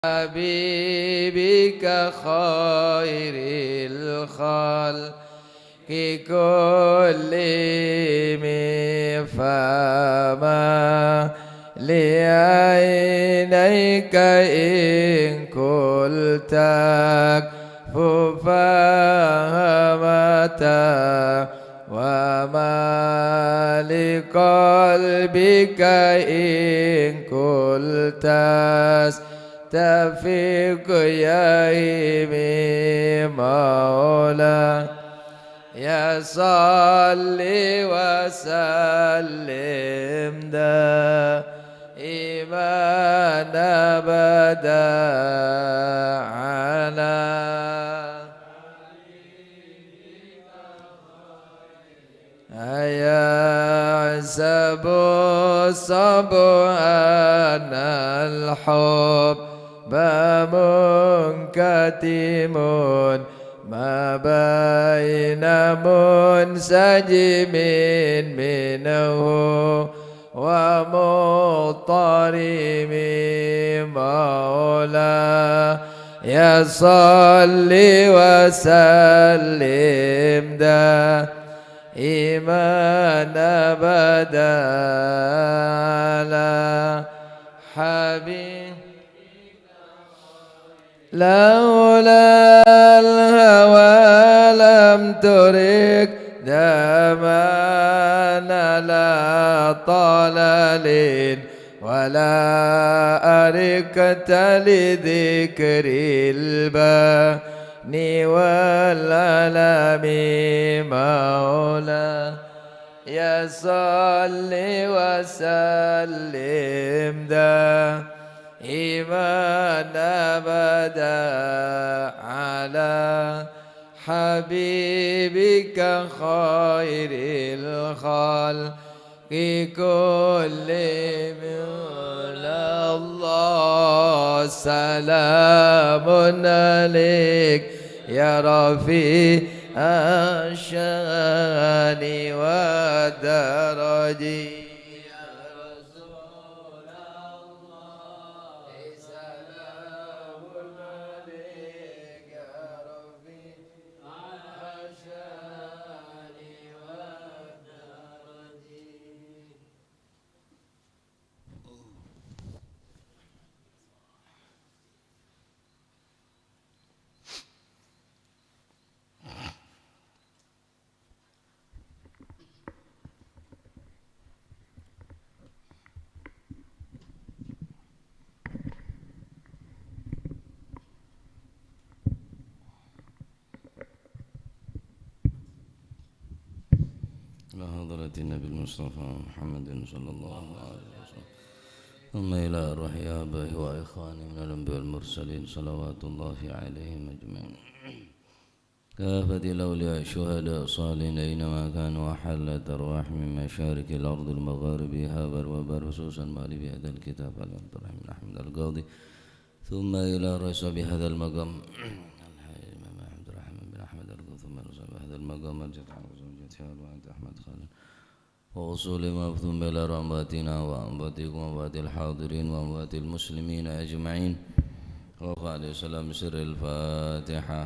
حبيبك خير الخلق كلهم فما لعينيك إن قلت فهمتا وما لقلبك إن قلت تفيق يا مولا يا صلي وسلم دائما أبدا على يحسب الصبر الحب منكتم ما بين منسجم منه ومضطرم مولا يا صل وسلم دائما أبدا على حبيب لولا الهوى لم ترك دمانا لا طلل ولا أركت لذكر الباني والألم مولا يا صل وسلم إيمان أبدا على حبيبك خير الخلق كلهم الله سلام عليك يا رفيع الشان والدرج حضرة النبي المصطفى محمد صلى الله عليه وسلم ثم إلى أرواح آبائه وإخوانه من الأنبياء والمرسلين صلوات الله عليهم أجمعين كافة الأولياء الشهداء الصالحين أينما كانوا وحلت أرواح من مشارق الأرض المغاربها بر خصوصا مالي بهذا الكتاب عبد الرحمن بن أحمد القاضي ثم إلى رئيس بهذا المقام الإمام عبد الرحمن بن أحمد القاضي ثم رئيس بهذا المقام وأنت أحمد خالد ووصول مفهوم إلى رغباتنا وأنباتكم وأنبات الحاضرين وأنبات المسلمين أجمعين وقع عليه السلام سر الفاتحة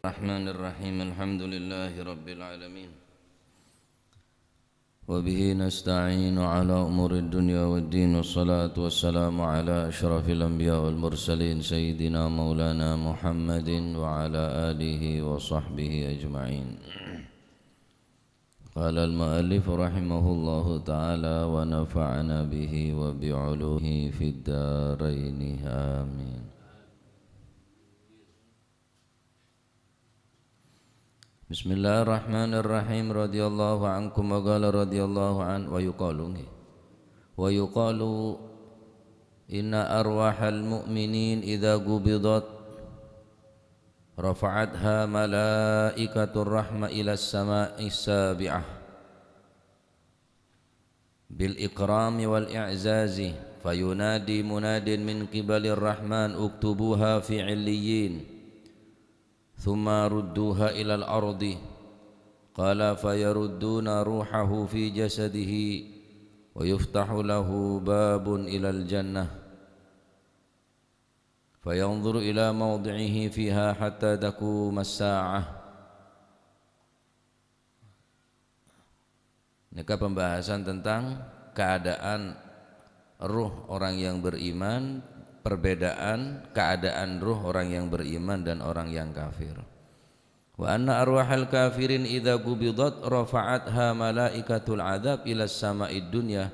الرحمن الرحيم الحمد لله رب العالمين وبه نستعين على أمور الدنيا والدين والصلاة والسلام على أشرف الأنبياء والمرسلين سيدنا مولانا محمد وعلى آله وصحبه أجمعين قال المؤلف رحمه الله تعالى ونفعنا به وبعلومه في الدارين آمين Bismillahirrahmanirrahim radhiyallahu ankum wa qala radhiyallahu an wa yuqalu inna arwahal mu'minin idza gubidat rafa'atha malaikatur rahma ila as-sama'i as-sabi'ah bil ikrami wal i'zazi fayunadi munadin min qibalir rahman uktubuha fi 'illiyin thumma rudduha ilal ardi qala fayarudduna ruhahu fi jasadihi wa yuftahu lahu babun ilal jannah fayanzuru ila mawdi'ihi fiha hatta taquma as-sa'ah. Ini pembahasan tentang keadaan ruh orang yang beriman, perbedaan keadaan ruh orang yang beriman dan orang yang kafir. Wa anna arwahal kafirin idza qubidat rafa'atha malaikatul adzab ila as-sama'id dunya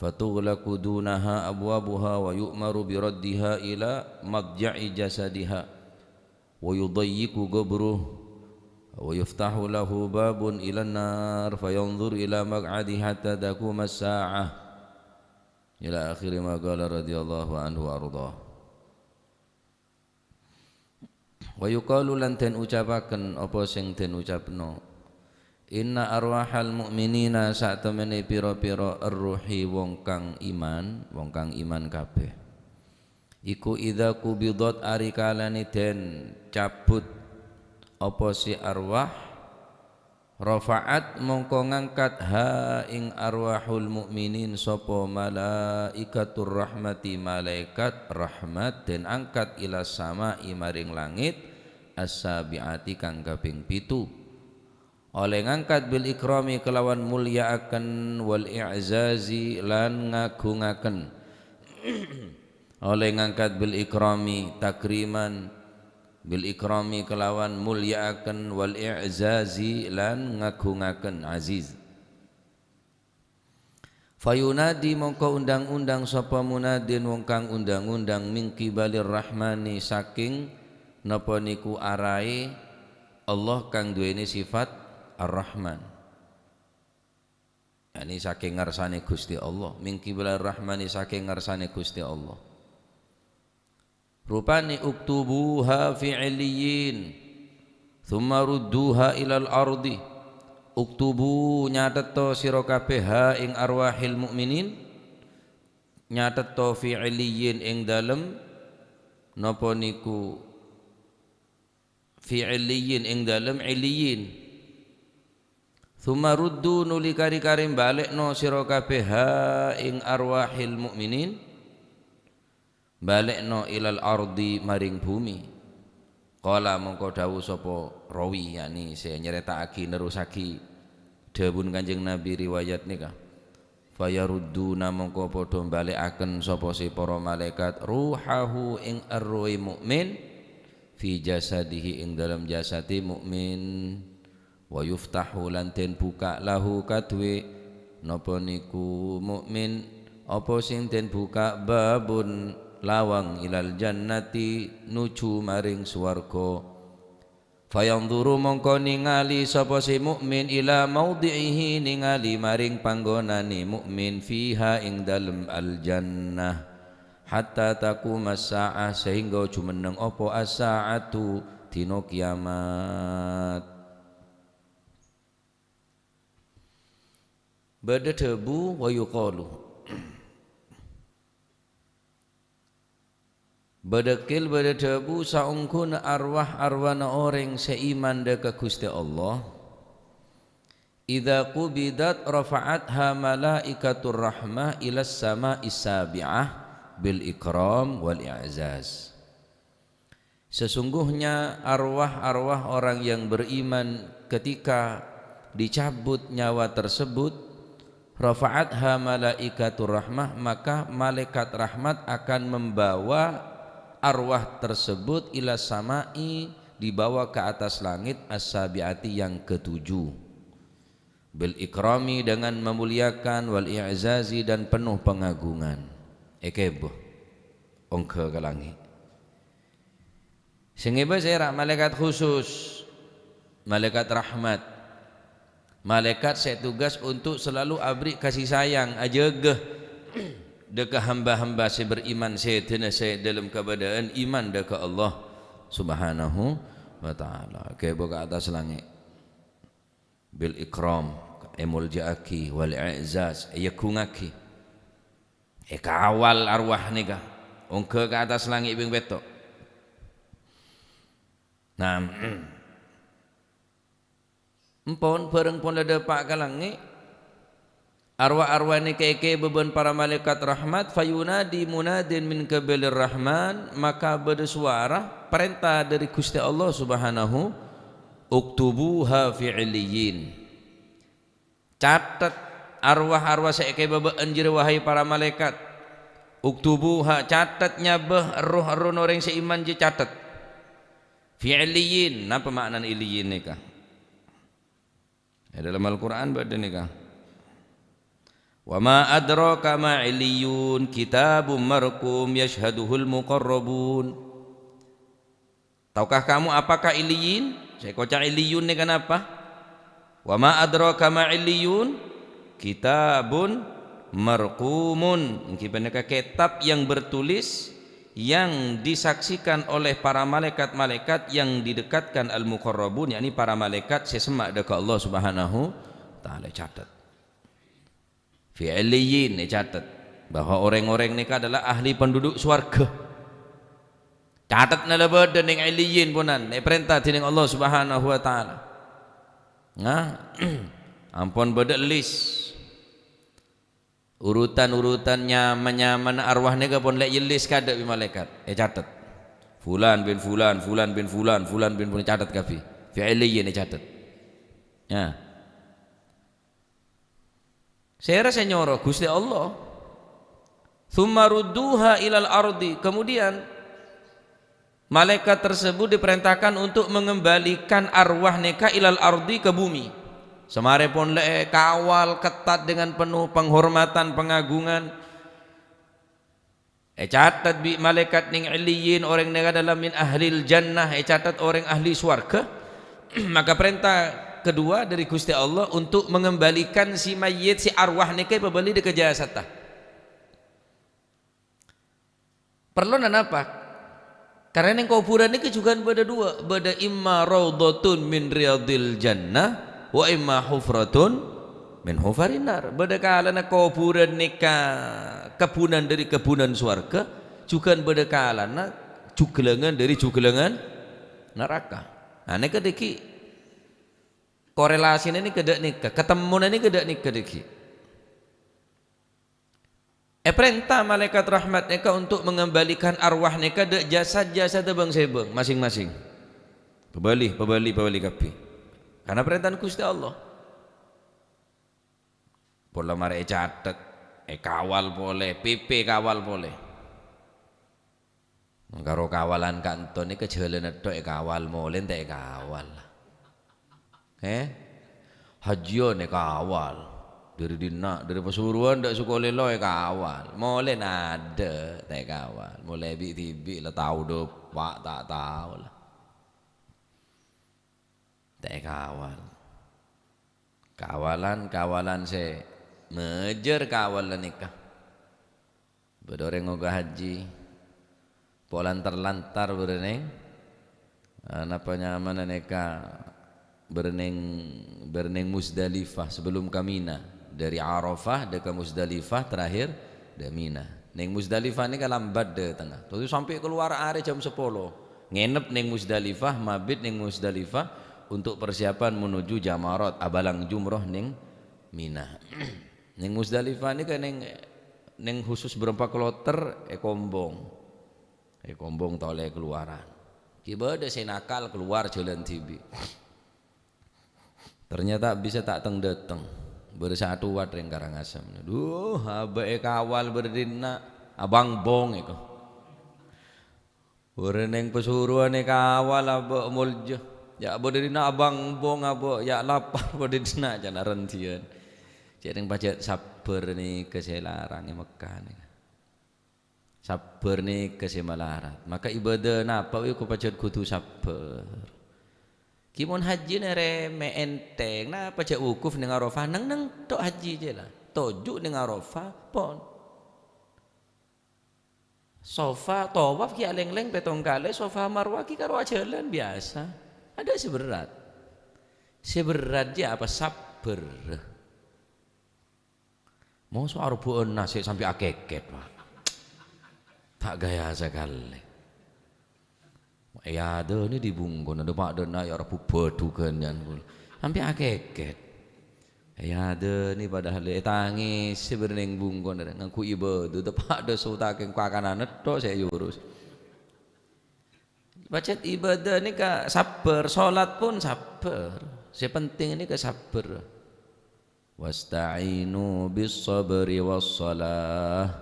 fatughlaqu dunaha abwabuha wa yu'maru biraddiha ila madja'i jasadiha wa yudayyiqu qabruhu wa yuftahu lahu babun ilan nar fayanzur ila maq'adi hatta taquma as-sa'ah ila akhir ma qala radhiyallahu anhu arda. Wa yuqalu lan den ucapaken apa sing den ucapno inna arwahal mu'minina sak temene pira-pira ruhi wong kang iman kabeh iku idza kubidat ari kalane den cabut apa si arwah rafa'at mongko ngangkat ha ing arwahul mukminin sapa malaikatur rahmati malaikat rahmat den angkat ila sama maring langit as-sabiati kang kaping 7 oleh ngangkat bil ikrami kelawan mulyaaken wal i'zazi lan ngagungaken oleh ngangkat bil ikrami takriman bil ikrami kelawan mulyaaken wal i'zazi lan ngagungaken aziz. Fayunadi mongko undang-undang sapa munadin wong kang undang-undang min qibalir rahmani saking napa niku arahe Allah kang duweni sifat ar-rahman. Yani saking ngarsane Gusti Allah, min qibalir rahmani saking ngarsane Gusti Allah. Rupani uktubuha fi 'illiyin thumma rudduha ilal ardi uktubu nyatetto sira kabeh ha ing arwahil mukminin nyatetto fi 'illiyin ing dalem napa niku fi 'illiyin ing dalem 'illiyin thumma ruddu nuli kari-kari balekno sira kabeh ha ing arwahil mukminin balekno ilal ardi maring bumi. Qala mongko dawuh sapa rawi yakni saya nyeretakake nerusaki dawuh Kanjeng Nabi riwayat nikah. Fayarudduna mongko padha balekaken sapa si para malaikat ruhahu ing arruhi mukmin fi jasadihi ing dalam jasadi mukmin wa yuftahu lan den buka lahu kadwe napa niku mukmin apa sing den buka babun lawang ilal jannati nuju maring swarga fayanzuru mongko ningali sapa si mukmin ila maudhihi ningali maring panggonane mukmin fiha ing dalem al jannah hatta taqumas saah sehingga jumeneng apa as-saatu dina kiamat. Badadebu wa yuqalu badakil badadabu saungkun arwah arwana orang seiman deka Gusti Allah idza qubidat rafa'atha malaikatur rahmah ila sama'is sabi'ah bil ikram wal i'zaz. Sesungguhnya arwah-arwah orang yang beriman ketika dicabut nyawa tersebut rafa'atha malaikatur rahmah maka malaikat rahmat akan membawa arwah tersebut ila sama'i dibawa ke atas langit as-sabiati yang ketujuh bil ikrami dengan memuliakan wal i'zazi dan penuh pengagungan ekebo ongke ke langit sing saya malaikat khusus malaikat rahmat malaikat saya tugas untuk selalu abri kasih sayang ajegeh deka hamba-hamba saya beriman saya dalam keadaan iman deka Allah subhanahu wa ta'ala ke buka atas langit bil ikram emul ja'aki wal i'zaz yakungaki kawal arwah nika ongke ke atas langit bing betok. Nah empon bareng pun ada pak ke langit arwah-arwah ni keke beban para malaikat rahmat fayunadi munadin min qabilir rahman, maka bersuara perintah dari Gusti Allah Subhanahu, uktubuha fi illiyin, catat arwah-arwah seke bebe anjir wahai para malaikat, uktubuha catatnya beh roh-roh orang seiman je catat fi illiyin. Apa makna illiyin nikah? Dalam Al-Quran berada nikah. Wa ma adraka ma illiyun kitabun marqum yashhaduhul muqarrabun. Tahukah kamu apakah illiyin? Saya kocak illiyun ni kenapa? Wa ma adraka ma illiyun kitabun marqumun. Kibanaka kitab yang bertulis yang disaksikan oleh para malaikat-malaikat yang didekatkan al-muqarrabun, yakni para malaikat sesemak dekat Allah Subhanahu taala. Catat fi illiyin, catat bahwa orang-orang ni adalah ahli penduduk swarga. Catat nala badan ning illiyin punan perintah dening Allah Subhanahu wa taala. Nah ampun beda list urutan-urutan nyaman arwah ni pun lek list kada bi malaikat catat fulan bin fulan, fulan bin fulan, fulan bin fulan, catat kafi fi illiyin catat. Ya saya rasa nyoro Gusti Allah. Thumma rudduha ilal ardi, kemudian malaikat tersebut diperintahkan untuk mengembalikan arwah neka ilal ardi, ke bumi. Semare pun le kawal ketat dengan penuh penghormatan pengagungan. Catat bi malaikat ning illiyin orang neka dalam min ahlil jannah, catat orang ahli swarga. Maka perintah kedua dari Gusti Allah untuk mengembalikan si mayit, si arwah neka kembali ke jasatah. Perlu apa? Karena yang kuburan ini juga beda dua, beda imma raudhatun min riyadil jannah wa imma hufratun min hufarinar. Beda kalana kuburan nika kebunan dari kebunan surga, juga beda kalana jugelengan dari jugelengan neraka. Nah nika deki korelasi ini kedek nikah, ketemuan ini kedek nikah deki. Perintah malaikat rahmat neka untuk mengembalikan arwah neka dek jasad-jasad bang sebang masing-masing. Pebali kapi. Karena perintah Gusti Allah. Pola mare catat, kawal boleh, PP kawal boleh. Karo kawalan kanton ni kejalan tok kawal molen tak kawal. Hajian kawal. Dari dina, dari Pasuruan dak suka lelo kawal. Molen ada tak kawal. Mulai tibi lah tahu do pak tak tahu lah. Tak kawal. Kawalan saya mejer kawalan nikah. Bedoreng ngogah haji. Polantar-lantar bereneng. Napa nyaman nikah bereneng Musdalifah sebelum Kamina. Dari Arafah ke Musdalifah, terakhir ke Mina. Neng Musdalifah ni kan lambat de tengah. Terus sampai keluar are jam 10. Nginep neng Musdalifah, mabit neng Musdalifah untuk persiapan menuju jamarat abalang jumroh neng Mina. Neng Musdalifah ni kan neng khusus berapa kloter kombong. Kombong toleh keluaran. Kiba ada senakal keluar jalan tibi. Ternyata bisa tak teng dateng. Bersatu wat ring Karangasem. Duh, abe kawal berdina abang bong eko. Bereneng Pasuruan kawal abe muljo. Ya berdina abang bong abe ya lapar berdina jana rentian. Jadi baca sabar ni keselaran ni Mekah ni. Sabar ni kesemalarat. Maka ibadah napa we ku pacet kudu sabar. Kimon haji nere enteng na paca wukuf ning Arafah nang tok haji je lah. Tojuk ning Arafah pon. Sofa tawaf ki aleng-leng petong kali, sofa marwah ki karo jalan biasa. Ada seberat. Seberat je apa sabar. Mosok arba'un nasi sampai akeket, Pak. Tak gaya sekali. Ya ada ni dibungkun ada Pak dena ya rabu bedukan yan. Sampai akeket. Ya ada ni padahal tangis sebeneng bungkun ngaku ibadah tepak ada sutaking pakanan tok saya urus. Baca ibadah ni ka sabar, salat pun sabar. Yang penting ini ke sabar. Wasta'inu bis sabri was salah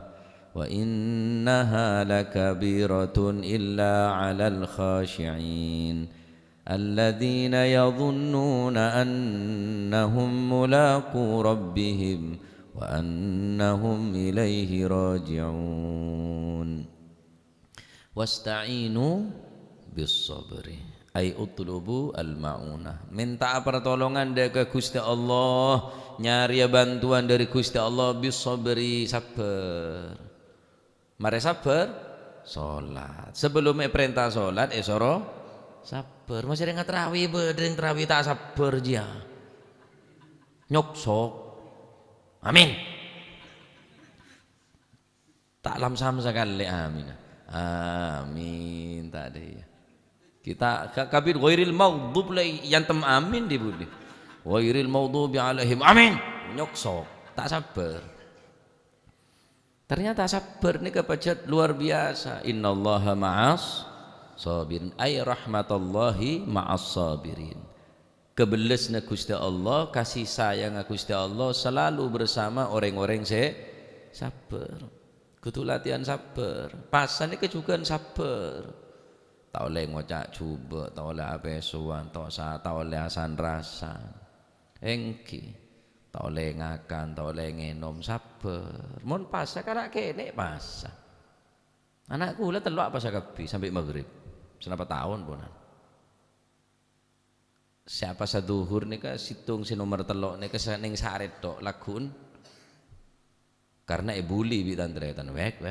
wa innaha lakabiratun illa 'alal khashi'in alladzina yadhunnuna annahum mulaqu rabbihim wa annahum ilaihi raji'un. Wasta'inu bis sabri ay utlubu al-ma'unah, minta pertolongan dari Gusti Allah, nyari bantuan dari Gusti Allah, bis sabri sabar. Mari sabar salat. Sebelum perintah salat soro sabar. Masih ada terawih bedeng terawih tak sabar dia. Nyoksok. Amin. Tak lamsam sekali amin. Amin tadi. Kita kabir ghairil maghdub yantem amin dibudi. Ghairil maghdubi alaihim amin. Nyoksok, tak sabar. Ternyata sabar ini kepajat luar biasa. Innallaha ma'as sabirin ay rahmatullahi ma'as sabirin. Kebelesna Gusti Allah, kasih sayang Gusti Allah selalu bersama orang-orang sabar. Kudu latihan sabar. Pasan ini kejugan sabar. Tak oleh ngocak coba, tak oleh apesuan, tak oleh asan rasa, engki, tak oleh ngakan, tak oleh ngenom sabar. Mon pasah kan kene pasah. Anakku lah telok pasah kebi sampai maghrib, senapa tahun punan. Siapa saduhur nih ka situng si nomor telok nih ka ning saret tok lagun. Karena ebuli bitantretan, wek,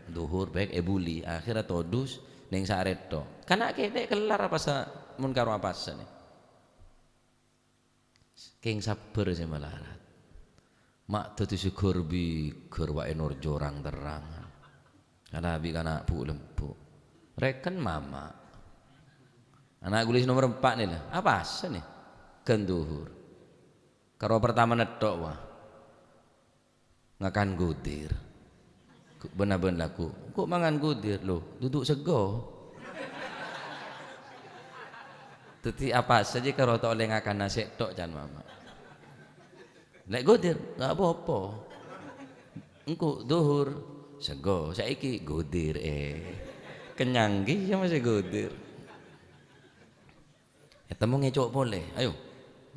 duhur wek ebuli, akhirnya todus. Neng saret to kana kene kelar apa sa mun karo apa sa nih king sabar sih melarat mak tutu syukur bi kerwae nur jorang terang kana bi kana bu lempu reken mama anak gulis nomor 4 nih lah apa sa nih kenduhur karo pertama netok wah ngakan gudir benar-benar laku kok mangan gudir loh duduk sego teti apa saja kalau tak oleh ngakan nasi tok jan mama lek gudir nggak apa-apa engko duhur sego saiki gudir kenyang ki ya masih gudir temu ngecok boleh ayo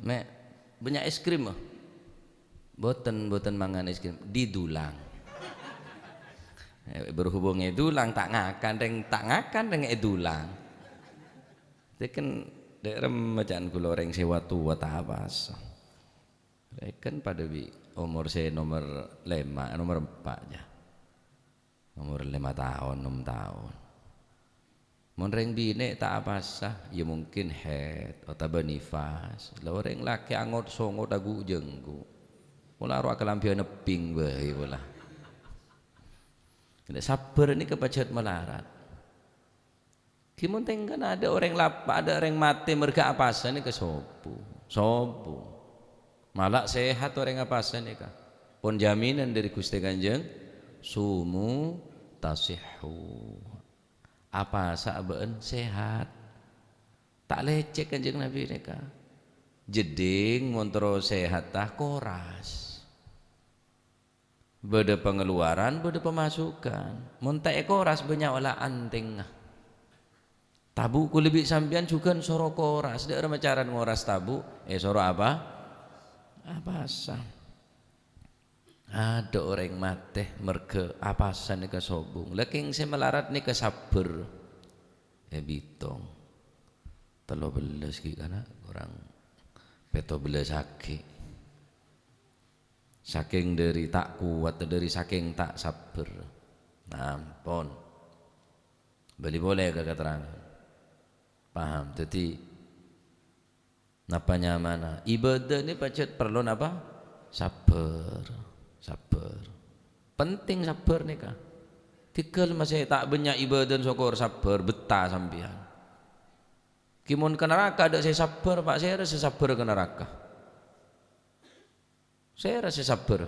mek banyak es krim ah boten mangan es krim didulang berhubung edulang tak ngakan deng edulang kan daerah macam kula orang sewa tua tak apa kan pada bi umur saya nomor 4 ya umur 5 tahun 6 tahun mon reng bine tak apa sah ya mungkin head atau benifas lah orang laki angot songo dagu jenggu mula ro kelampian neping bae bola. Sabar ini kepajat melarat. Kimun tengkan ada orang lapar, ada orang mati merga apasan ini ke sopo. Malak sehat orang apasan ini kah? Pon jaminan dari Gusti Kanjeng sumu tasihhu. Apa saben sehat. Tak lecek Kanjeng Nabi ini kah? Jeding montro sehat tah koras. Beda pengeluaran, beda pemasukan. Monta ekoras banyak olah anting. Tabu ku lebih sampian juga soro koras. Daerah macaran ngoras tabu. Soro apa? Apa sah? Ada orang mati merge apa sah nih kesobung. Laking saya melarat nih kesabar. Bitong. Telo belas ki kana orang peto belas aki. Saking dari tak kuat dari saking tak sabar nampon beli boleh ke keterangan paham jadi napanya mana ibadah ini pacet perlu apa sabar Sabar. Penting sabar nika. Tikel masih tak banyak ibadah syukur sabar betah sampean. Kimun ke neraka ada saya sabar Pak, saya rasa sabar ke neraka. Saya rasa sabar.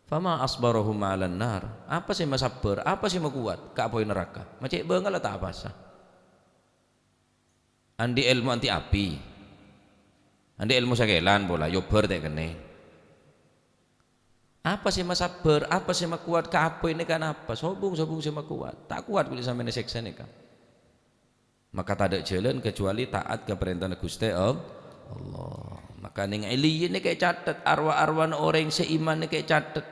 Fama asbarahum 'alan nar. Apa sih sabar? Apa sih kuat? Ka apoy neraka. Macam beungal tak apa sah. Andi ilmu anti api. Andi ilmu sakelan bola yo ber tek kene. Apa sih sabar? Apa sih kuat? Ka apa ini kan apa? Sobung sih kuat. Tak kuat kulit sampai seksa nih kan. Maka tak ada jalan kecuali taat ke perintah Gusti Allah. Maka ning iliyin ini kayak catat arwah-arwah orang seiman ini kayak catat.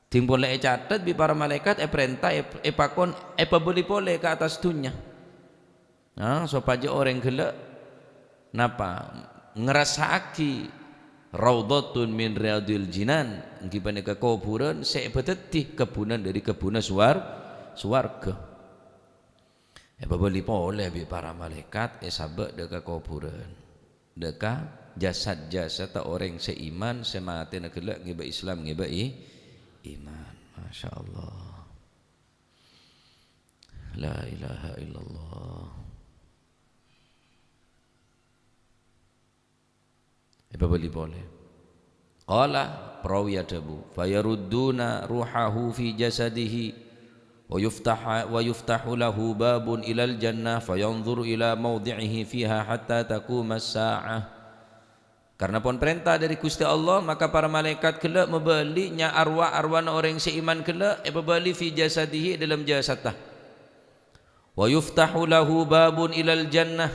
Timbul catat bi para malaikat perintah pakon boleh ke atas dunia. Nah, supaya orang gelak napa ngerasaki raudhatun min riyadil jinan ngibane ke kuburan sebeteti kebunan dari kebunan swarga. Boleh boleh bi para malaikat sabak deka kuburan. Deka jasad-jasad orang seiman semate gelak ngiba Islam ngiba iman. Masya Allah. La ilaha illallah. Boleh. Qala perawi adabu fayarudduna ruhahu fi jasadihi wa yuftahu lahu babun ilal jannah fayanzuru ila mawdi'ihi fiha hatta taquma as-sa'ah. Karena pun perintah dari Gusti Allah maka para malaikat kelak membalinya arwah-arwah orang seiman kelak bali fi jasadihi dalam jasadnya. Wa yuftahu lahu babun ilal jannah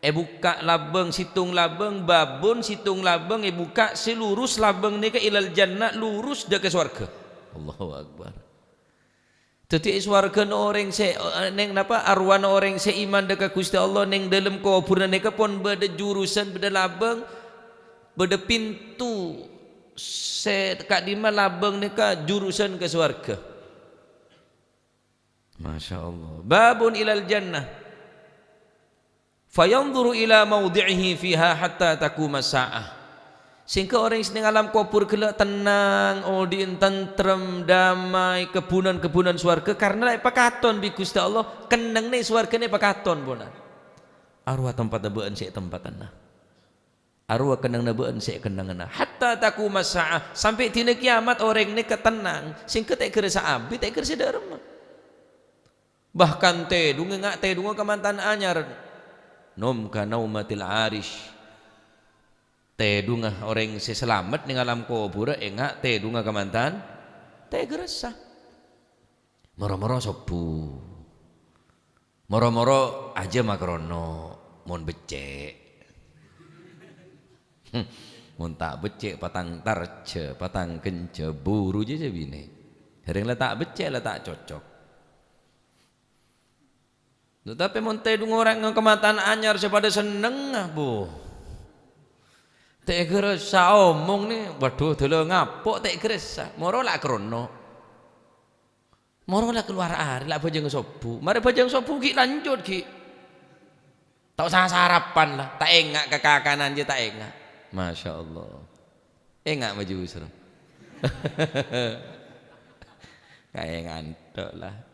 buka labeng situng labeng babun situng labeng buka selurus labeng ni ke ilal jannah lurus dah ke swarga. Allahu akbar. Tetapi swarga orang se neng napa arwah orang seiman dekat Gusti Allah neng dalam kuburan ni ke pun beda jurusan beda labeng beda pintu se kat di mana labeng ni ke jurusan ke swarga. Masya Allah. Babun ilal jannah fayanzuru ila mawdi'ihi fiha hatta taquma sa'ah. Sehingga orang yang alam kubur gelak tenang, odin tentrem, damai, kebunan-kebunan swarga karena pakaton bi Gusti Allah keneng nih swargane pakaton bonan. Arwah tempat nabeun sik tempatana. Arwah keneng nabeun sik kenangana. Hatta taquma sa'ah sampai dina kiamat orang ni ketenang sehingga tak kerasa abi tak kerasa derma. Bahkan teh dunga kemantan anyar nom ka naumatil arish tedunga orang seselamat ning alam kubur engak tedunga kemantan teh gerasa moro-moro sobu moro-moro aja makrono mon becek mon tak becek patang tarce patang kence buru je bine hereng letak becek letak cocok. Tetapi monte dung orang kemataan anyar sepada seneng bu. Tak kerasa omong ni, waduh dulu ngapok tak kerasa. Moro lah krono, moro lah keluar air, lah bajang sobu. Mari bajang sobu ki lanjut ki. Tak usah sarapan lah, tak engak ke kanan je tak engak. Masya Allah. Engak maju usra. Kayak ngantuk lah.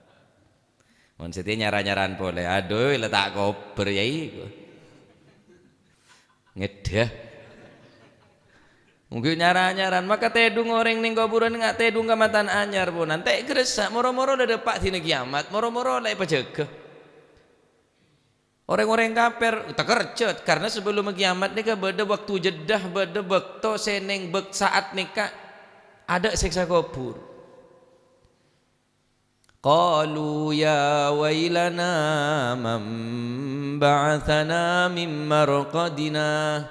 Mon seti nyaran boleh, aduh letak kober ya iku. Ngedah. Mungkin nyaran maka tedung orang ning kuburan enggak tedung kamatan anyar pun. Nanti geresa moro-moro ada pak dina kiamat, moro-moro lek pajega. Orang-orang kafir tekercet karena sebelum kiamat nika beda waktu jedah, beda waktu seneng bek saat nika ada siksa kubur. Qalu ya wailana man ba'athana min marqadina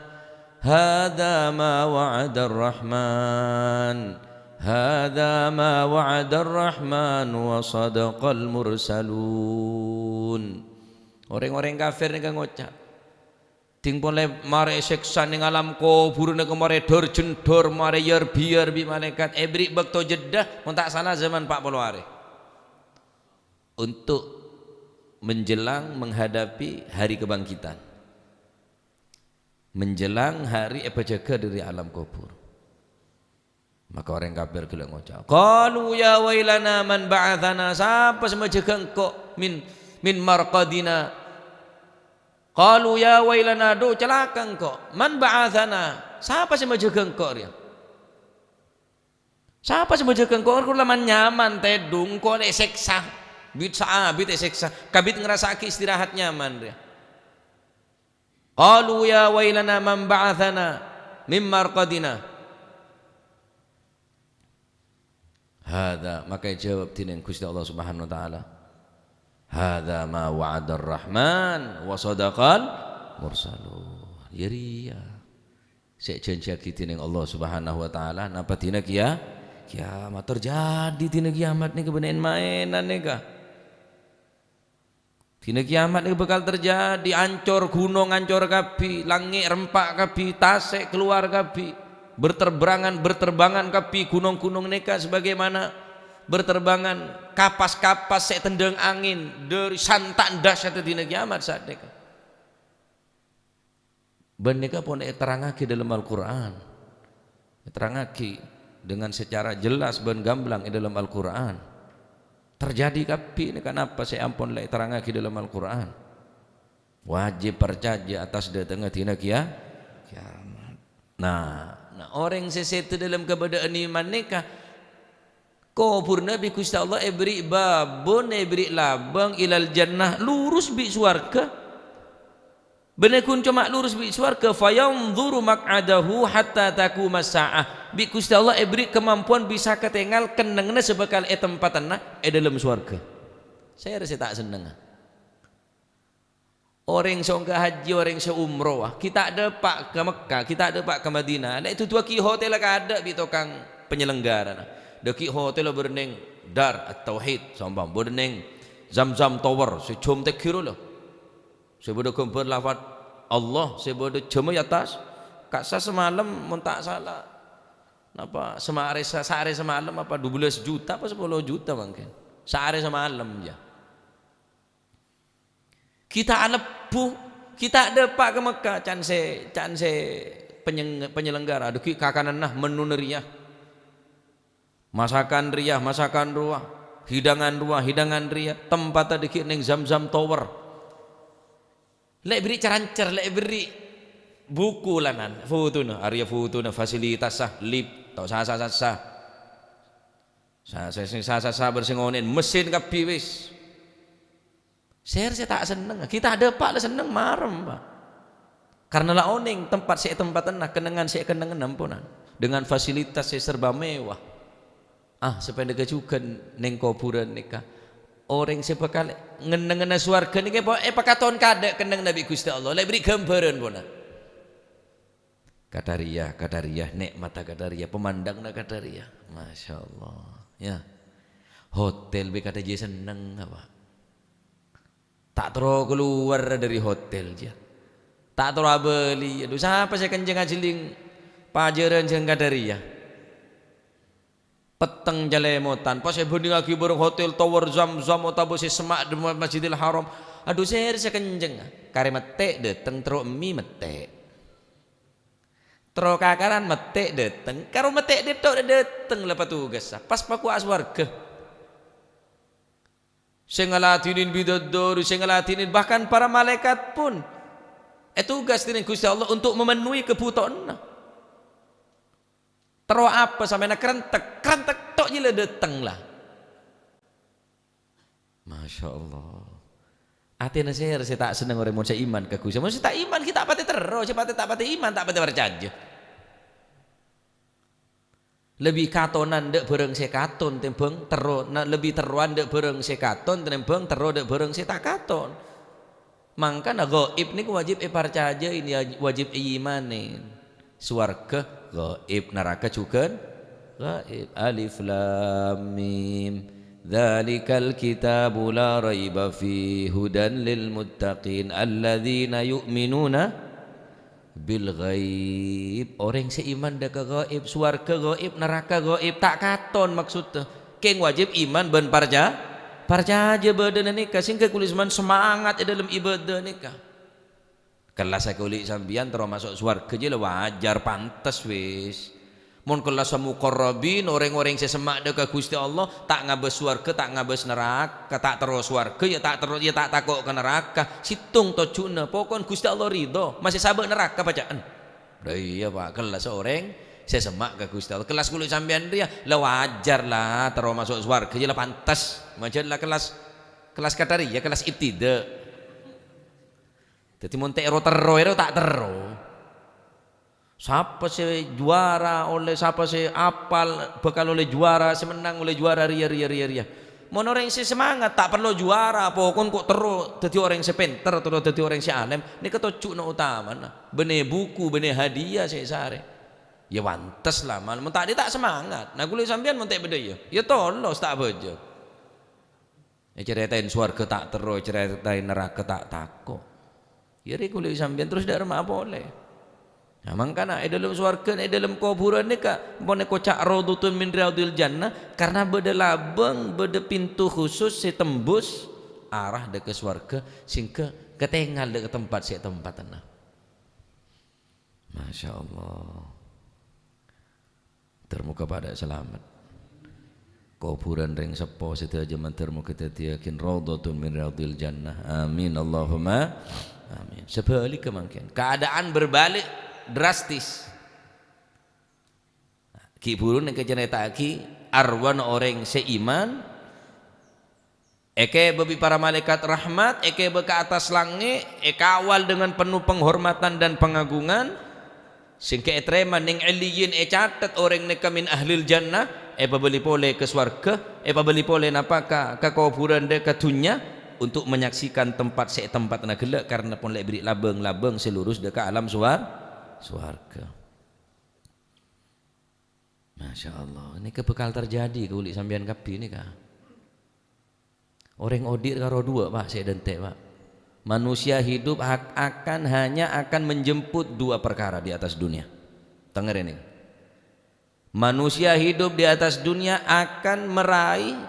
hadza ma wa'ada ar-rahman hadza ma wa'ada ar-rahman wa sadaqal mursalun. Orang-orang kafir ni kan ngocak ting pole mare seksa ning alam kubur nek mare dor jendor mare yer biar bi malaikat ebri bekto jedah mun tak salah zaman 40 hari untuk menjelang menghadapi hari kebangkitan, menjelang hari jaga dari alam kubur. Maka orang kafir gelek ngucap, qalu ya wailana man ba'athana, siapa yang menjaga engkau min marqadina. Qalu ya wailana, do celaka engkau, man ba'athana, siapa yang menjaga engkau dia? Siapa yang menjaga engkau? Engkau laman nyaman tedung, engkau nek seksa, bit saabit seksa, kabit ngerasaki istirahat nyaman dia. Qalu ya wailana man ba'athana min marqadina. Hada, maka jawab tining Gusti Allah Subhanahu wa taala, hada ma wa'adar rahman wa sadaqal mursalun. Yariya sek janji tining Allah Subhanahu wa taala napa dina kiamat terjadi dina kiamat nika beneran mainan nika. Dina kiamat nika bakal terjadi, ancor gunung ancor kabeh, langit rempak kabeh, tasik keluar kabeh. Berterbangan kapi gunung-gunung neka sebagaimana berterbangan kapas-kapas sek tendang angin dari santak dahsyat dina kiamat saat neka. Ben neka pun terangake dalam Al-Qur'an. Terangake dengan secara jelas ben gamblang dalam Al-Qur'an. Terjadi kapi neka napa saya ampun lek terangake dalam Al-Qur'an. Wajib percaya atas datangnya dina kiamat. Nah, orang sesetu dalam keadaan iman nikah kubur Nabi Gusti Allah ibri babun ibri labang ilal jannah, lurus bi swarga. Bener kun cuma lurus bi swarga, fayanzuru maq'adahu hatta taquma saah. Bi Gusti Allah ibri kemampuan bisa ketinggal kenengna sebekal tempatna dalam swarga. Saya rasa tak seneng. Orang yang ke haji, orang yang umroh, kita ada pak ke Mekah, kita ada pak ke Madinah. Nah itu dua ki hotel ada di tokang penyelenggara. Deki hotel berneng Dar At-Tauhid, sambang berneng Zam-Zam Tower, secom tek kilo loh. Sebab gambar lafaz Allah, sebab jema atas. Kak sa semalam mun tak salah. Napa sehari semalam apa 12 juta apa 10 juta mungkin. Sehari semalam ya. Kita alepuh, kita ada pak ke Mekah, can se penyelenggara, ada kakanan nah menu neriah, masakan ruah, hidangan riah, tempat ada neng Zam-Zam Tower. Lek beri carancer, lek beri buku lanan, futuna, area futuna fasilitas sah, lip, tau sah bersingonin, mesin kapi wis. Saya tak seneng, kita ada pak lah seneng marem pak. Karena lah oning tempat saya tempatan nah kenangan saya kenangan ampunan dengan fasilitas saya serba mewah. Sependek juga neng kuburan nikah. Orang saya bakal ngenengan swarga nikah pakaton kada kenang Nabi Gusti Allah. Lek beri gambaran pun. Kadariyah nikmat kadariyah pemandangna kadariyah. Masya Allah. Ya. Hotel be kata je seneng apa? Tak terus keluar dari hotel dia. Tak terus beli. Aduh siapa saya kenceng ajiling pajaran jeung kadariyah. Peteng jalemotan. Pas saya banding lagi bareng hotel tower Zam-Zam atau si semak di Masjidil Haram. Aduh saya kenceng. Kare metek dateng terus mi metek. Terus kakaran metek dateng. Karo metek detok dateng lah petugas. Pas paku aswarga. Saya ngelatinin bidadari, saya ngelatinin bahkan para malaikat pun tugas dengan Gusti Allah untuk memenuhi kebutuhan. Terus apa sampai nak kerentek tok jila dateng lah. Masya Allah. Atina saya tak senang orang mau iman ke Gusti. Mau tak iman kita pati terus, tak pati iman, tak pati percaya. Lebih katonan dek bareng se katon tembang tero lebih teruan dek bareng se katon tembang tero dek bareng se tak katon. Mangkana gaib niku wajib percaya ini wajib imanin. Swarga gaib, neraka juga gaib. Alif lam mim. Dzalikal kitabu la raiba fi hudan lil muttaqin alladzina yu'minuna bil ghaib. Orang seiman dah ke gaib, swarga gaib, neraka gaib, tak katon maksudnya. Keng wajib iman ben parja badan nikah sehingga kulisman semangat dalam ibadah nikah. Kelas saya kulit sambian terus masuk swarga je lah wajar pantas wis. Mon kelas muqarrabin orang-orang sesemak dekat Gusti Allah tak ngabes swarga tak ngabes neraka tak terus swarga ya tak terus ya tak takut ke neraka situng tojuna pokon Gusti Allah ridho masih sabar neraka bacaan. Iya Pak kelas orang sesemak ke Gusti Allah kelas kulit sampean dia lah wajar lah terus masuk swarga ya lah pantas macam lah kelas katari ya kelas ibtida. Jadi mon tero tak terus. Siapa sih juara oleh siapa sih apal bakal oleh juara semenang oleh juara ria. Mon orang si semangat tak perlu juara pokon kok terus jadi orang si pinter terus jadi orang si alim ini ketocuk no utama nah. Bene buku bene hadiah saya sare ya wantes lah mal mon tadi tak semangat nah kulit sampean mon tak beda ya tolos tak bejo ya ceritain swarga tak terus ceritain neraka tak takut ya kulit sampean terus dak remah boleh. Nah, mangkana dalam swarga dalam kuburan ni ka pone kocak raudhatun min riyadil jannah karena beda labeng beda pintu khusus si tembus arah dekat swarga sehingga ketinggal dekat tempat si tempat tanah. Masya Allah termuka pada selamat kuburan ring sepo setiap zaman termuka tetiakin raudhatun min riyadil jannah amin Allahumma amin. Sebalik kemangkian keadaan berbalik drastis. Ki burun yang kecerita ki arwan orang seiman eke bebi para malaikat rahmat eke be ke atas langit awal dengan penuh penghormatan dan pengagungan singke etrema ning eliyin catat orang neka min ahlil jannah pabeli pole ke swarga pabeli pole napaka ka kuburan de ke dunya untuk menyaksikan tempat tempat na gelak karena pun lek beri labeng selurus dekat alam swarga. Masya Allah ini kebekal terjadi kulit sambian kapi ini kah orang odir karo dua Pak saya dentek Pak manusia hidup akan menjemput dua perkara di atas dunia denger ini manusia hidup di atas dunia akan meraih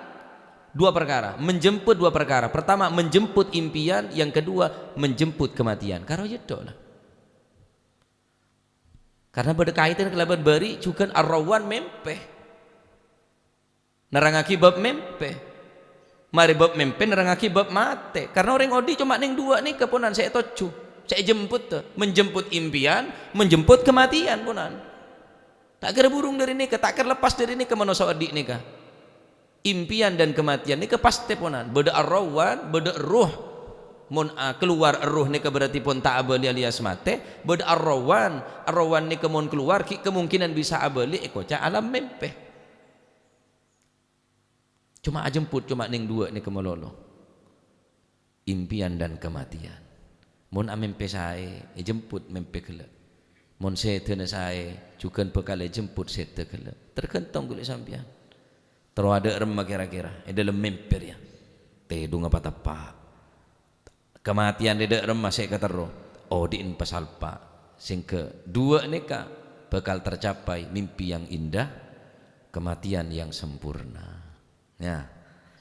dua perkara menjemput dua perkara pertama menjemput impian yang kedua menjemput kematian karo jedok lah karena berkaitan kelaban beri juga arrawan mempeh nerangaki bab mempeh mari bab mempeh nerangaki bab mate karena orang odi cuma ning dua nih kepunan saya tocu saya jemput tuh menjemput impian menjemput kematian punan tak kira burung dari ini tak kira lepas dari ini ke manusia adik nih kah impian dan kematian ini pasti punan beda arrawan beda ruh mun keluar ruh ni berarti pun tak abali alias mate beda arrawan ni kemun keluar kemungkinan bisa abali ekoca alam mempeh cuma jemput cuma ning dua ni kemelolo impian dan kematian mun amempe sae jemput mempe kelak mun setene sae juga bekal jemput sete kelak tergantung kulit sampean terus ada remah kira-kira dalam memper ya tedung apa tepak kematian tidak remah saya kata roh diin pasal pak sing kedua nika bakal tercapai mimpi yang indah kematian yang sempurna ya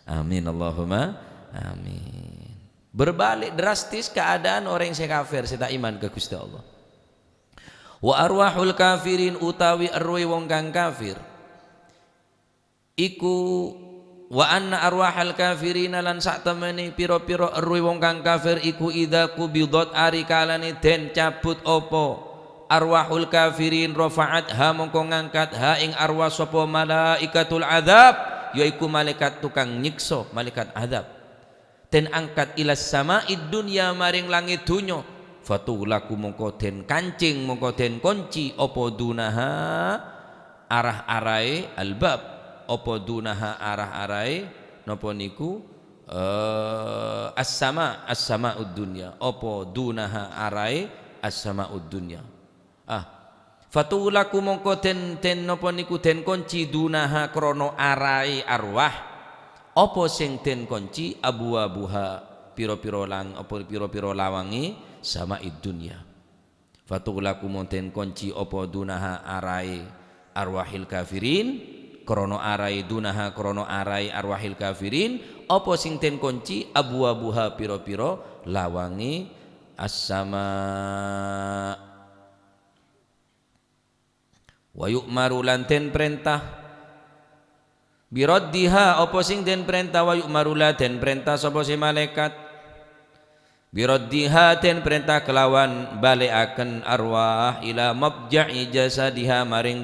amin Allahumma amin berbalik drastis keadaan orang yang kafir saya tak iman ke Gusti Allah wa arwahul kafirin utawi arwah wong kang kafir iku wa anna arwahal kafirina lan sak temene pira-pira ruwi wong kang kafir iku idza qubidat ari kalane den cabut apa arwahul kafirin rafa'at ha mongko ngangkat ha ing arwah sapa malaikatul azab yaiku malaikat tukang nyiksa malaikat azab den angkat ilas sama'id dunya maring langit dunya fatulaku mongko den kancing mongko den kunci apa dunaha arah-arahe albab apa dunaha arah-arai napa niku as-sama'ud dunya apa dunaha arai as-sama'ud dunya fatulaku mongko den napa niku den kunci dunaha krana arai arwah apa sing den kunci abu-abuha pira-pira lang apa pira-pira lawangi sama'id dunya fatulaku mongko den kunci apa dunaha arai arwahil kafirin krono arai dunaha krono arai arwahil kafirin apa sing ten kunci abu-abuha piro-piro lawangi as-sama wa yu'maru lan den perintah biraddiha apa sing den perintah wa yu'maru lan den perintah sapa si malaikat biraddiha den perintah kelawan balekaken arwah ila mabja'i jasadiha maring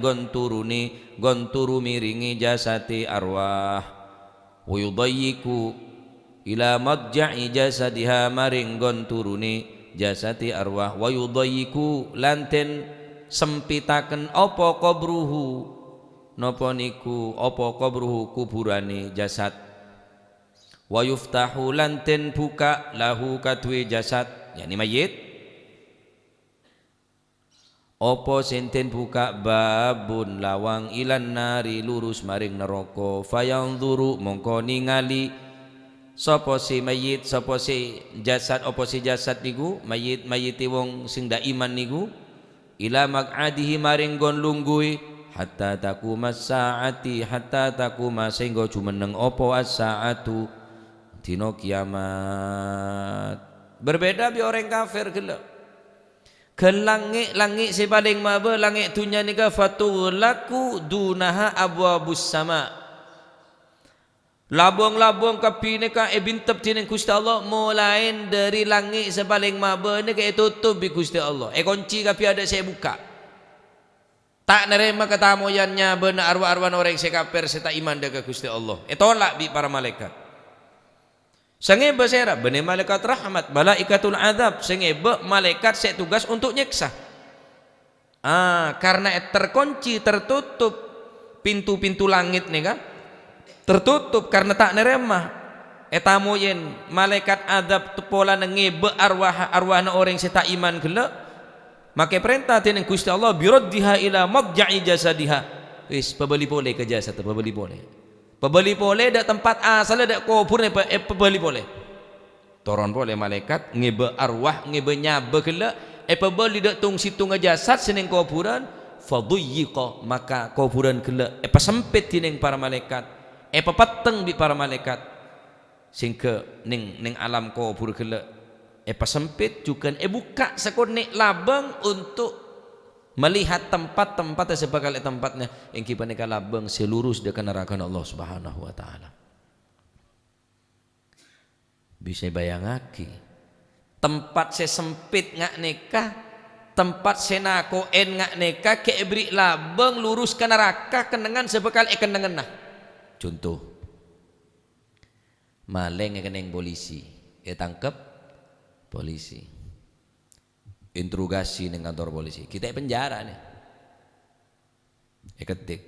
gonturu miringi jasati arwah wa yudayyiku ila mabja'i jasadiha maring gonturuni jasati arwah wa yudayyiku lan den sempitaken apa qabruhu napa niku apa qabruhu kuburane jasad wa yuftahu lan den buka lahu kadue jasad yakni mayit apa sing den buka babun lawang ilan nari lurus maring neraka fayanzuru mongko ningali sapa si mayit sapa si jasad apa si jasad niku mayiti wong sing dak iman niku ila maq'adihi maring gon lungguhe hatta takuma saati hatta takuma sehingga jumeneng apa as-saatu dina kiamat. Berbeda bi orang kafir langit si paling maba langit dunia nika fatulaku dunaha abwabus sama labung-labung kapi nika bintep tining Gusti Allah mulain dari langit sepaling maba nika tutup bi Gusti Allah kunci kapi ada saya buka tak nerima ketamoyannya benar arwah-arwah orang saya kafir saya tak iman dengan Gusti Allah tolak bi para malaikat senge besera bani malaikat rahmat malaikatul azab senge malaikat saya tugas untuk nyeksa karena terkunci tertutup pintu-pintu langit nih kan tertutup karena tak nerema etamoyen malaikat azab pola ngebe arwah orang saya tak iman gelak maka perintah tining Gusti Allah biraddiha ila mabja'i jasadiha wis pebeli boleh ke jasad pebeli boleh dak tempat asal dak kubur pebeli boleh toron boleh malaikat ngebe arwah ngebe nyabe gelak pebeli dak tung situng jasad sening kuburan faduyyiqa maka kuburan gelak sempit tining para malaikat pepeteng di para malaikat singke ning alam kubur gelak sempit juga buka sekonek labang untuk melihat tempat-tempat sebagai tempatnya yang kita nikah labang selurus dekat neraka Allah Subhanahu wa taala. Bisa bayangake tempat sesempit ngak nikah tempat senakoen ngak nikah kebri labang lurus ke neraka kenengan sebekal kenengan nah. Contoh maling keneng polisi tangkep polisi interogasi dengan kantor polisi kita penjara nih ketik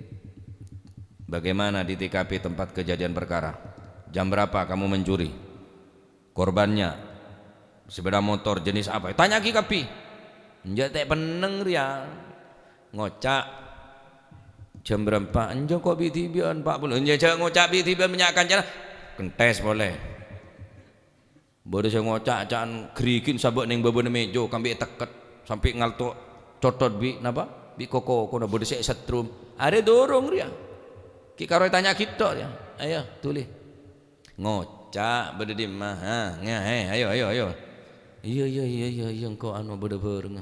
bagaimana di TKP tempat kejadian perkara jam berapa kamu mencuri korbannya sepeda motor jenis apa tanya lagi kapi njak tek peneng ria ngocak jam berapa enjo kok bitibian 40 njak ngocak bitibian menyakan jalan kentes boleh boleh saya ngocak-cakan gerikin sabak neng babon mejo kambi teket sampai ngalto cotot bi napa bi koko kono boleh saya setrum ada dorong dia ki karo tanya kita ya ayo tulis ngocak bede di mah ayo iya engkau anu bede bareng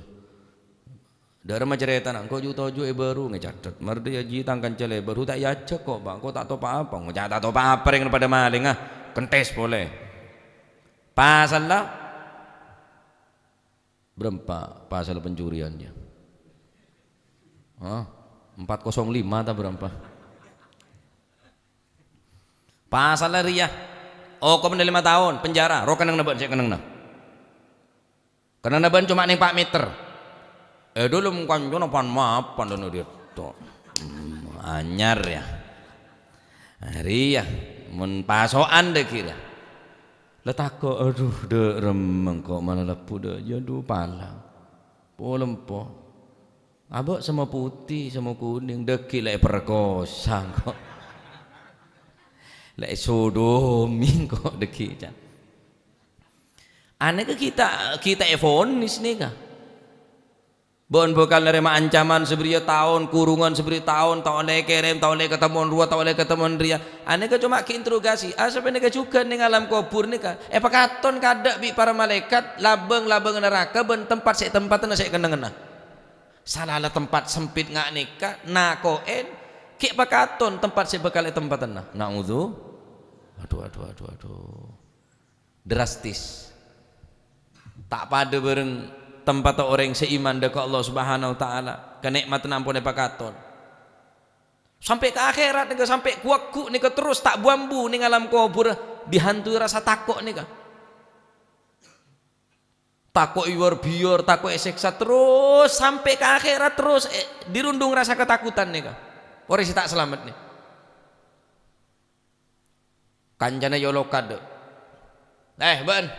dari cerita nak engkau juta baru ngecatat mardi aji tangkan cele baru tak yaca kok bang kau tak tahu apa ngocak tak tahu apa yang pada maling kentes boleh pasal lah berapa pasal pencuriannya 405 atau berapa pasal lah ria kau 5 tahun penjara roh kenang naban saya kenang cuma nih 4 meter dulu mungkin jono pan mapan dono dia to anyar ya ria mun pasokan deh kira letak kok aduh de remeng kok mana lepu de jadu palang polempo abok sama putih sama kuning deki lek perkosa kok lek sodomi kok deki can aneh ke kita evonis nih kah bon bakal nerima ancaman seberi tahun kurungan seberi tahun le kerem le ketemuan ruah le ketemuan ria aneh ke cuma keinterogasi sebenarnya juga ning alam kubur nih kah pakaton kada bi para malaikat labeng neraka ben tempat saya kenang salah tempat sempit ngak nikah nakoen kek pakaton tempat saya bakal tempatan nah naudzu aduh drastis tak pada bareng tempat orang seiman dekat Allah Subhanahu wa taala kenikmatan ampun pakaton sampai ke akhirat nih sampai kuakku nih terus tak bambu nih alam kubur dihantui rasa takut nih takut iwar biar takut seksa terus sampai ke akhirat terus dirundung rasa ketakutan nih orang si tak selamat nih kancana yolokade ban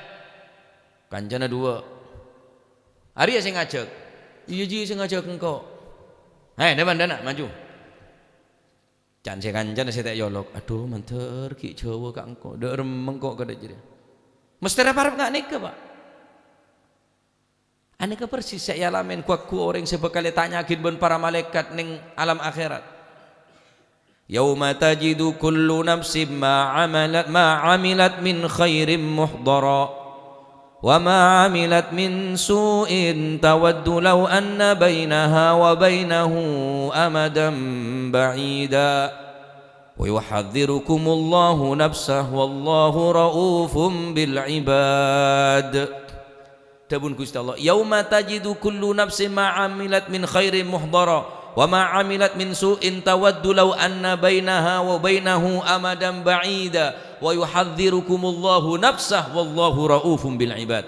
kancana 2 hari ya saya ngajak iya ji saya ngajak engkau depan dana maju can saya kancana saya tak yolok aduh manter ki Jawa kak engkau dah remeng kok kada jadi mesti reparap nggak nikah pak aneka persis saya alamin kuakku orang sebekali tanyakin ben para malaikat ning alam akhirat yauma tajidu kullu nafsin ma amilat min khairin muhdara wa ma amilat min su'in tawaddu law anna bainaha wa bainahu amadan ba'ida wa yuhadhdhirukumullahu nafsah wallahu raufum bil ibad Dabun Gusti Allah yauma tajidu kullu nafsin ma amilat min khairin muhdara wa ma amilat min su'in tawaddu law anna bainaha wa bainahu amadan ba'ida wa yuhadhdhirukumullahu nafsah wallahu raufum bil ibad.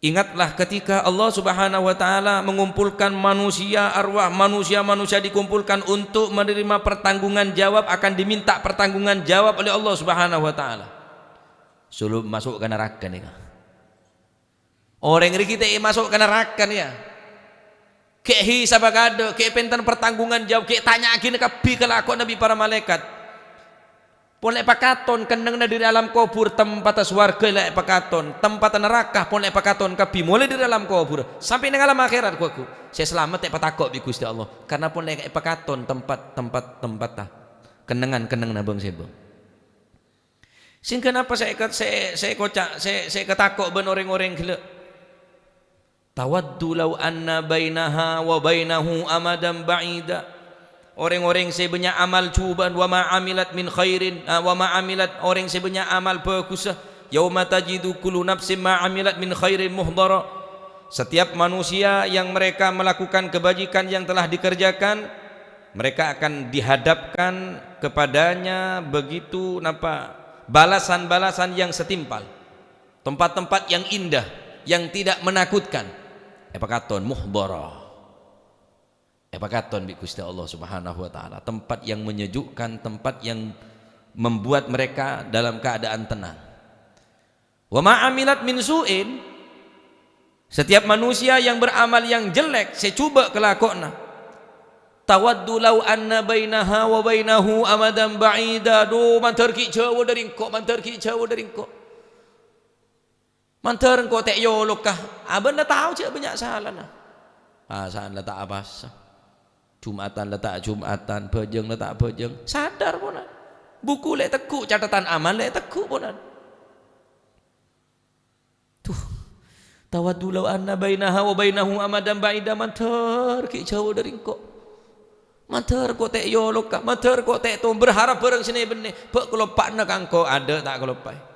Ingatlah ketika Allah Subhanahu wa taala mengumpulkan manusia, arwah manusia dikumpulkan untuk menerima pertanggungan jawab, akan diminta pertanggungan jawab oleh Allah Subhanahu wa taala. Sebelum masuk ke neraka nih. Orang kita masuk ke neraka nih ya. Kek hisab ada, kek pentan pertanggungan jawab, kek tanya gini kabi kelakuan Nabi para malaikat. Polek pakaton kendeng di dalam kubur tempat swarga lek pakaton, tempat neraka polek pakaton kabi mulai di dalam kubur sampai nang alam akhirat kuku. Saya selamat tek patakok bi Gusti Allah karena polek pakaton tempat kenangan nabang sebo. Sing kenapa saya kocak saya ketakok ben orang-orang gila. Tawaddu law anna bainaha wa bainahu amadan ba'ida. Orang-orang sebenarnya amal cubaan wa ma amilat min khairin wa ma amilat orang sebenarnya amal bagus yauma tajidu kullu nafsin ma amilat min khairin muhdara. Setiap manusia yang mereka melakukan kebajikan yang telah dikerjakan, mereka akan dihadapkan kepadanya begitu balasan-balasan yang setimpal, tempat-tempat yang indah yang tidak menakutkan. Epakaton muhdara, epakaton bi Gusti Allah Subhanahu wa taala, tempat yang menyejukkan, tempat yang membuat mereka dalam keadaan tenang. Wa ma amilat min su'in, setiap manusia yang beramal yang jelek saya coba kelakona. Tawaddu law anna bainaha wa bainahu amadan ba'ida. Do mantar ki jauh dari engkau, mantar ki jauh dari engkau. Mantar engkau tek yolokah abang dah tahu cik banyak salah nah saan lah tak apa Jumatan lah tak Jumatan, bejeng lah tak bejeng, sadar pun buku lek tekuk, catatan amal lek tekuk pun tuh tawaddu law anna bainaha wa bainahu amadan ba'ida. Mantar ki jauh dari engkau, mantar kau tek yolokah, mantar kau tek tu berharap bareng sini benih pak kelopak nak engkau ada tak kelopak.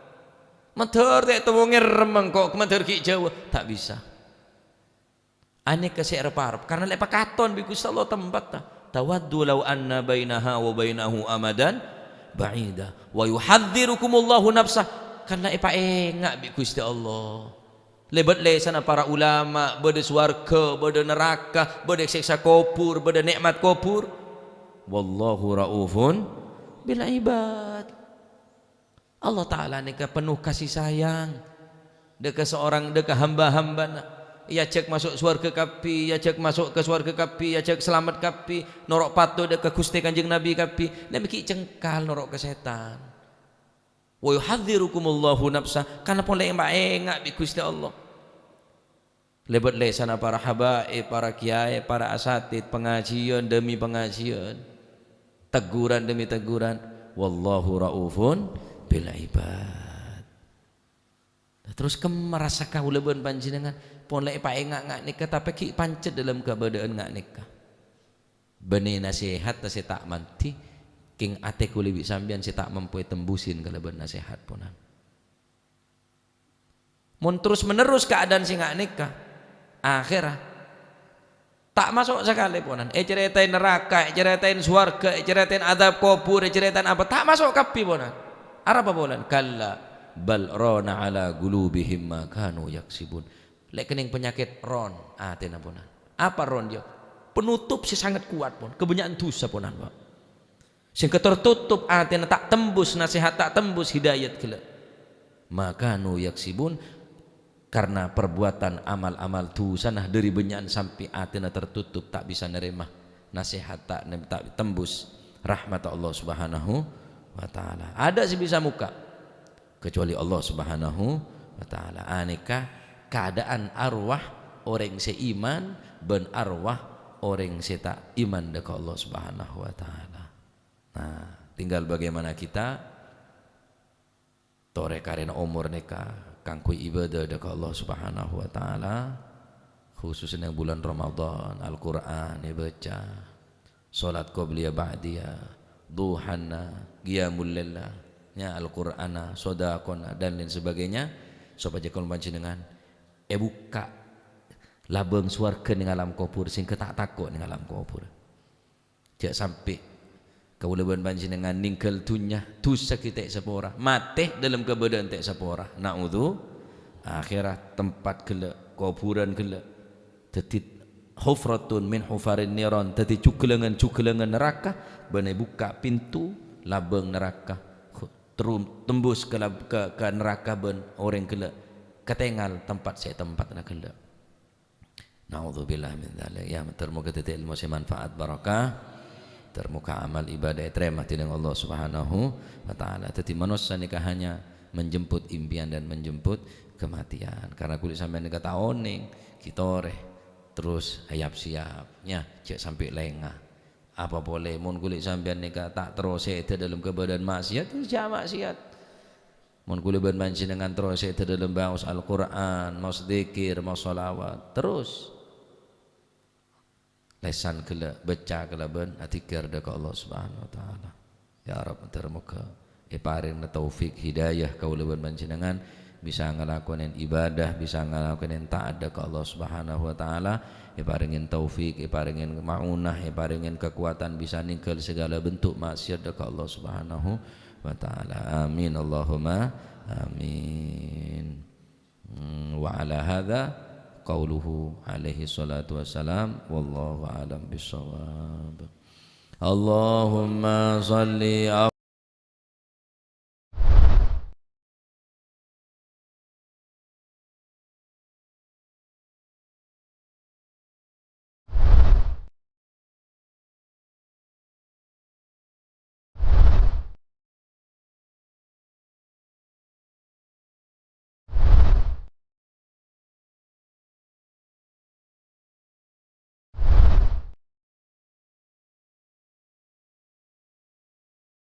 Mantar tak tahu ngeremeng kok mantar ki Jawa tak bisa. Ane kasih reparap karena lepas katon bi Gusti Allah tempat tawaddu law anna bainaha wa bainahu amadan ba'ida wa yuhadhdhirukumullahu nafsah karena engak bi Gusti Allah. Lebat lesana para ulama bade swarga, bade neraka, bade siksa kubur, bade nikmat kubur. Wallahu raufun bil ibad. Allah Ta'ala nika penuh kasih sayang deka seorang deka hamba-hamba ya cek masuk surga kapi, ya cek masuk ke surga kapi, ya cek selamat kapi, norok patuh deka Gusti Kanjeng Nabi kapi nemiki cengkal norok ke setan. Wa yuhadhdhirukumullahu nafsa karena pun engak bi Gusti Allah. Lebat lesana para habaib, para kiai, para asatid, pengajian demi pengajian, teguran demi teguran. Wallahu raufun bil ibad. Terus merasa kau leban panjenengan pon lek paengak nikah tapi ki pancet dalam keadaan ngak nikah. Beni nasihat tase tak manti king ate kuli bi sambian si tak mampu tembusin keleban nasihat ponan. Mun terus menerus keadaan si ngak nikah akhirah tak masuk sekali ponan. Ceritain neraka, ceritain surga, ceritain adab kubur, ceritain apa tak masuk kapi ponan. Apa ponan? Kalla bal rona ala gulubihim ma kanu yaksibun. Lek kening penyakit ron atina ponan. Apa ron dia? Penutup si sangat kuat pun kebanyakan dosa ponan Pak. Sing tertutup atina tak tembus nasihat, tak tembus hidayat kela. Maka nu yaksibun karena perbuatan amal-amal dosa nah dari benyakan sampai atina tertutup tak bisa nerima nasihat, tak tembus rahmat Allah Subhanahu wa taala. Ada sih bisa muka kecuali Allah Subhanahu wa taala. Aneka keadaan arwah orang seiman ben arwah orang tak iman dekat Allah Subhanahu wa taala. Nah, tinggal bagaimana kita tore karena umur neka kangkui ibadah dekat Allah Subhanahu wa taala, khususnya bulan Ramadan, Al-Qur'an dibaca, salat qabliyah ba'diyah, duhanna, qiyamul lail, nya Al-Qur'ana, sedekahna dan lain sebagainya supaya kalau panjenengan buka labeng suarga ning alam kubur sing tak takut ning alam kubur. Jak sampai kaulaban panjenengan ninggal dunya dosa kita sepora, mati dalam keadaan tak sepora. Naudzu akhirat tempat gelek, kuburan gelek. Dadi hufratun min hufarin niran, dadi cugelengan neraka, bane buka pintu labeng neraka. Tembus ke neraka ben orang gelek. Ketengal tempat saya tempat nak gelek. Naudzubillah min dzalik. Ya termoga titik ilmu manfaat barakah, termuka amal ibadah terima dengan Allah Subhanahu wa taala. Jadi manusia nikah hanya menjemput impian dan menjemput kematian. Karena kulit sampai nikah taoning kita oreh terus hayap siapnya cek sampai lengah. Apa boleh mun kulit sampai nikah tak terus itu dalam keadaan maksiat terus jangan maksiat. Mun kulit panjenengan terus itu dalam bahasa Al-Qur'an, mau zikir, mau sholawat terus lesan kela baca kela ben atikar dekat Allah Subhanahu wa taala. Ya Rabb termuka paring taufik hidayah kaulaban panjenengan bisa ngelakuin ibadah, bisa ngelakuin taat dekat Allah Subhanahu wa taala, paringin taufik, paringin maunah, paringin kekuatan bisa ninggal segala bentuk maksiat dekat Allah Subhanahu wa taala. Amin Allahumma amin. Wa ala hadza qauluhu alaihi salatu wassalam wallahu a'lam bissawab. Allahumma shalli